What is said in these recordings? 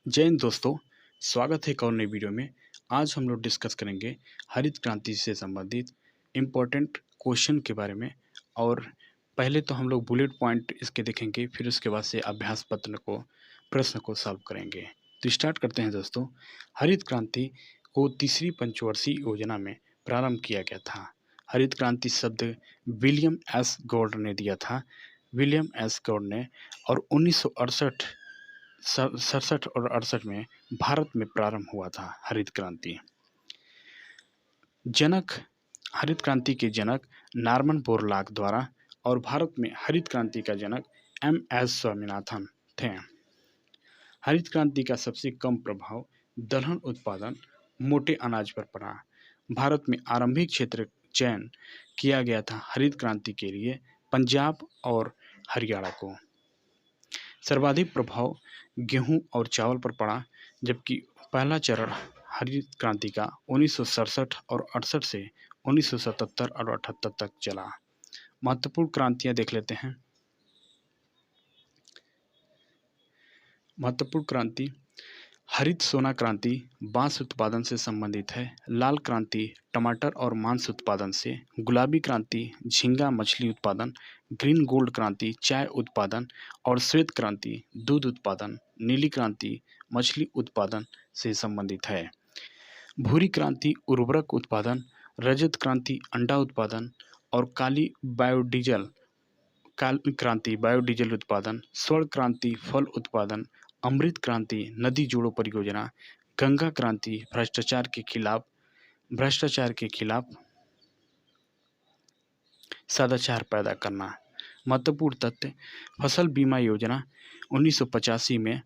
जय हिंद दोस्तों। स्वागत है एक और नई वीडियो में। आज हम लोग डिस्कस करेंगे हरित क्रांति से संबंधित इम्पोर्टेंट क्वेश्चन के बारे में। और पहले तो हम लोग बुलेट पॉइंट इसके देखेंगे, फिर उसके बाद से अभ्यास पत्र को प्रश्न को सॉल्व करेंगे। तो स्टार्ट करते हैं दोस्तों। हरित क्रांति को तीसरी पंचवर्षीय योजना में प्रारंभ किया गया था। हरित क्रांति शब्द विलियम एस गॉर्ड ने दिया था। विलियम एस गॉर्ड ने, और 1967 और 68 में भारत में प्रारंभ हुआ था हरित क्रांति। जनक, हरित क्रांति के जनक नॉर्मन बोरलॉग द्वारा, और भारत में हरित क्रांति का जनक एम.एस. स्वामीनाथन थे। हरित क्रांति का सबसे कम प्रभाव दलहन उत्पादन, मोटे अनाज पर पड़ा। भारत में आरंभिक क्षेत्र चयन किया गया था हरित क्रांति के लिए पंजाब और हरियाणा को। सर्वाधिक प्रभाव गेहूं और चावल पर पड़ा, जबकि पहला चरण हरित क्रांति का 1967 और 68 से 1977 और 78 तक चला। महत्वपूर्ण क्रांतियां देख लेते हैं। महत्वपूर्ण क्रांति: हरित सोना क्रांति बांस उत्पादन से संबंधित है। लाल क्रांति टमाटर और मांस उत्पादन से। गुलाबी क्रांति झींगा मछली उत्पादन। ग्रीन गोल्ड क्रांति चाय उत्पादन और श्वेत क्रांति दूध उत्पादन। नीली क्रांति मछली उत्पादन से संबंधित है। भूरी क्रांति उर्वरक उत्पादन। रजत क्रांति अंडा उत्पादन और काली क्रांति बायोडीजल उत्पादन। स्वर्ण क्रांति फल उत्पादन। अमृत क्रांति नदी जोड़ो परियोजना। गंगा क्रांति भ्रष्टाचार के खिलाफ सदाचार पैदा करना। महत्वपूर्ण तथ्य: फसल बीमा योजना 1985 में।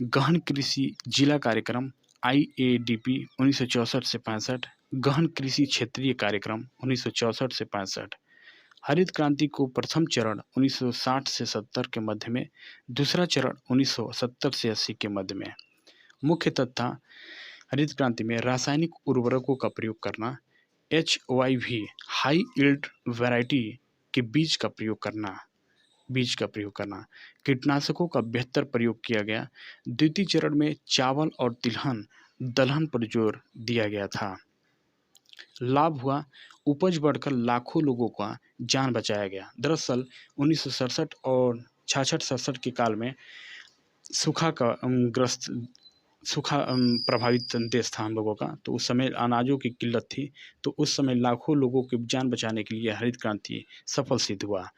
गहन कृषि जिला कार्यक्रम IADP 1964 से 65। गहन कृषि क्षेत्रीय कार्यक्रम 1964 से 65। हरित क्रांति को प्रथम चरण 1960 से 70 के मध्य में, दूसरा चरण 1970 से 80 के मध्य में। मुख्य तथ्य: हरित क्रांति में रासायनिक उर्वरकों का प्रयोग करना, HYV हाई यील्ड वैरायटी के बीज का प्रयोग करना, कीटनाशकों का बेहतर प्रयोग किया गया। द्वितीय चरण में चावल और दलहन पर जोर दिया गया था। लाभ हुआ: उपज बढ़कर लाखों लोगों का जान बचाया गया। दरअसल 1967 और 66-67 के काल में सूखा प्रभावित देश था हम लोगों का, तो उस समय अनाजों की किल्लत थी। तो उस समय लाखों लोगों की जान बचाने के लिए हरित क्रांति सफल सिद्ध हुआ।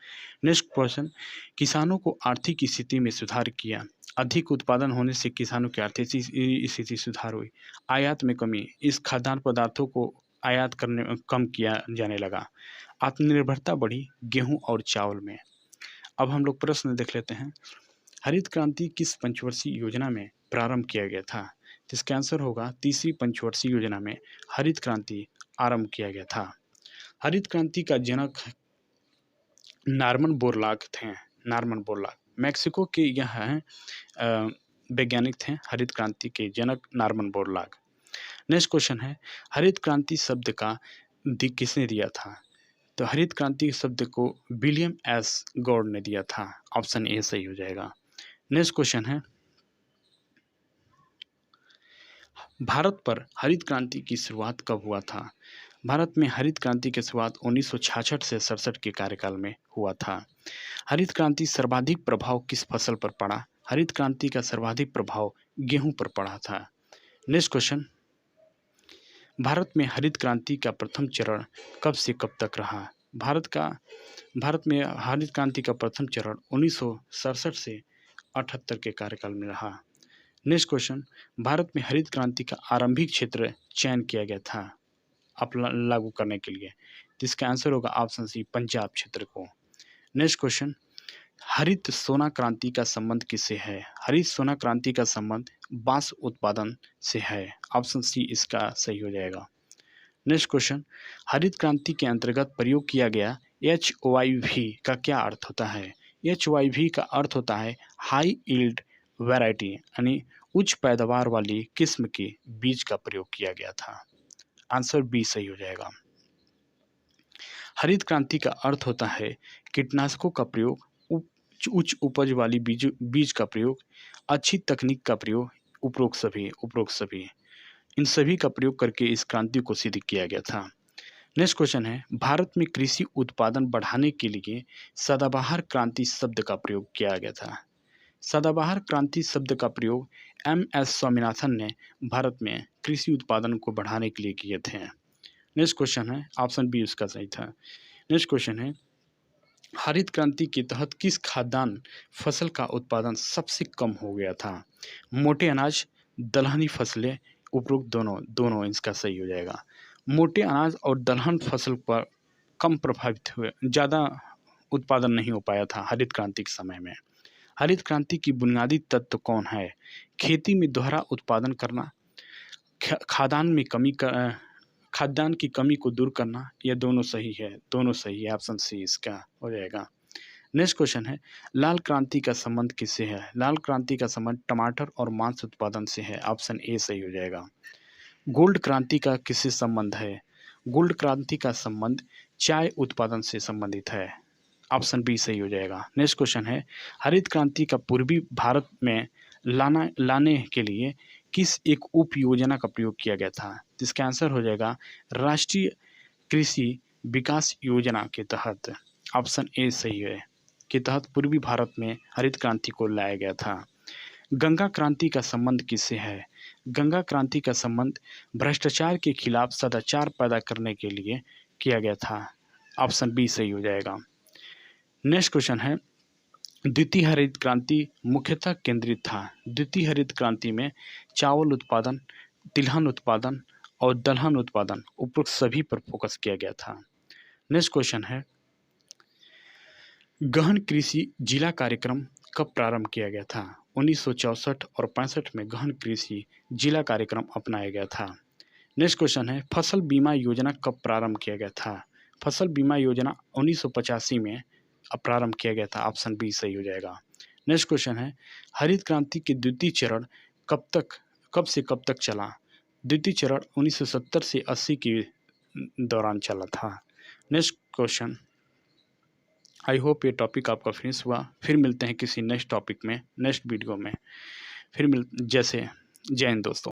नेक्स्ट क्वेश्चन: किसानों को आर्थिक स्थिति में सुधार किया। अधिक उत्पादन होने से किसानों की आर्थिक स्थिति सुधार हुई। आयात में कमी: इस खाद्यान्न पदार्थों को आयात करने कम किया जाने लगा। आत्मनिर्भरता बढ़ी गेहूं और चावल में। अब हम लोग प्रश्न देख लेते हैं। हरित क्रांति किस पंचवर्षीय योजना में प्रारंभ किया गया था? तो इसका आंसर होगा तीसरी पंचवर्षीय योजना में हरित क्रांति आरंभ किया गया था। हरित क्रांति का जनक नॉर्मन बोरलॉग थे। नॉर्मन बोरलॉग मैक्सिको के यह वैज्ञानिक थे। हरित क्रांति के जनक नॉर्मन बोरलॉग। नेक्स्ट क्वेश्चन है, हरित क्रांति शब्द का किसने दिया था? तो हरित क्रांति शब्द को विलियम एस गॉर्ड ने दिया था। ऑप्शन ए सही हो जाएगा। नेक्स्ट क्वेश्चन है, भारत पर हरित क्रांति की शुरुआत कब हुआ था? भारत में हरित क्रांति की शुरुआत 1966 से 67 के कार्यकाल में हुआ था। हरित क्रांति सर्वाधिक प्रभाव किस फसल पर पड़ा? हरित क्रांति का सर्वाधिक प्रभाव गेहूं पर पड़ा था। नेक्स्ट क्वेश्चन, भारत में हरित क्रांति का प्रथम चरण कब से कब तक रहा? भारत में हरित क्रांति का प्रथम चरण 1967 से 78 के कार्यकाल में रहा। नेक्स्ट क्वेश्चन, भारत में हरित क्रांति का आरंभिक क्षेत्र चयन किया गया था लागू करने के लिए। तो इसका आंसर होगा ऑप्शन सी, पंजाब क्षेत्र को। नेक्स्ट क्वेश्चन, हरित सोना क्रांति का संबंध किससे है? हरित सोना क्रांति का संबंध बांस उत्पादन से है। ऑप्शन सी इसका सही हो जाएगा। नेक्स्ट क्वेश्चन, हरित क्रांति के अंतर्गत प्रयोग किया गया HYV का क्या अर्थ होता है? HYV का अर्थ होता है हाई यील्ड वैरायटी, यानी उच्च पैदावार वाली किस्म के बीज का प्रयोग किया गया था। आंसर बी सही हो जाएगा। हरित क्रांति का अर्थ होता है कीटनाशकों का प्रयोग, उच्च उपज वाली बीज का प्रयोग, अच्छी तकनीक का प्रयोग, उपरोक्त सभी, इन सभी का प्रयोग करके इस क्रांति को सिद्ध किया गया था। नेक्स्ट क्वेश्चन है, भारत में कृषि उत्पादन बढ़ाने के लिए सदाबहार क्रांति शब्द का प्रयोग किया गया था। सदाबहार क्रांति शब्द का प्रयोग एम.एस. स्वामीनाथन ने भारत में कृषि उत्पादन को बढ़ाने के लिए किए थे। नेक्स्ट क्वेश्चन है, ऑप्शन बी उसका सही था। नेक्स्ट क्वेश्चन है, हरित क्रांति के तहत किस खाद्यान्न फसल का उत्पादन सबसे कम हो गया था? मोटे अनाज, दलहनी फसलें, उपरोक्त दोनों इसका सही हो जाएगा। मोटे अनाज और दलहन फसल पर कम प्रभावित हुए, ज़्यादा उत्पादन नहीं हो पाया था हरित क्रांति के समय में। हरित क्रांति की बुनियादी तत्व कौन है? खेती में दोहरा उत्पादन करना, खाद्यान्न की कमी को दूर करना, यह दोनों सही है, ऑप्शन सी इसका हो जाएगा। नेक्स्ट क्वेश्चन है, लाल क्रांति का संबंध किससे है? लाल क्रांति का संबंध टमाटर और मांस उत्पादन से है, ऑप्शन ए सही हो जाएगा। गोल्ड क्रांति का किससे संबंध है? गोल्ड क्रांति का संबंध चाय उत्पादन से संबंधित है, ऑप्शन बी सही हो जाएगा। नेक्स्ट क्वेश्चन है, हरित क्रांति का पूर्वी भारत में लाने के लिए किस एक उप योजना का प्रयोग किया गया था? इसका आंसर हो जाएगा राष्ट्रीय कृषि विकास योजना के तहत, ऑप्शन ए सही है, के तहत पूर्वी भारत में हरित क्रांति को लाया गया था। गंगा क्रांति का संबंध किससे है? गंगा क्रांति का संबंध भ्रष्टाचार के खिलाफ सदाचार पैदा करने के लिए किया गया था, ऑप्शन बी सही हो जाएगा। नेक्स्ट क्वेश्चन है, द्वितीय हरित क्रांति मुख्यतः केंद्रित था। द्वितीय हरित क्रांति में चावल उत्पादन, तिलहन उत्पादन और दलहन उत्पादन उपरोक्त सभी पर फोकस किया गया था। नेक्स्ट क्वेश्चन है, गहन कृषि जिला कार्यक्रम कब प्रारंभ किया गया था? 1964 और 65 में गहन कृषि जिला कार्यक्रम अपनाया गया था। नेक्स्ट क्वेश्चन है, फसल बीमा योजना कब प्रारंभ किया गया था? फसल बीमा योजना 1985 में प्रारंभ किया गया था, ऑप्शन बी सही हो जाएगा। नेक्स्ट क्वेश्चन है, हरित क्रांति के द्वितीय चरण कब से कब तक चला? द्वितीय चरण 1970 से 80 के दौरान चला था। नेक्स्ट क्वेश्चन, आई होप ये टॉपिक आपका फिनिश हुआ। फिर मिलते हैं किसी नेक्स्ट टॉपिक में, नेक्स्ट वीडियो में। जय हिंद दोस्तों।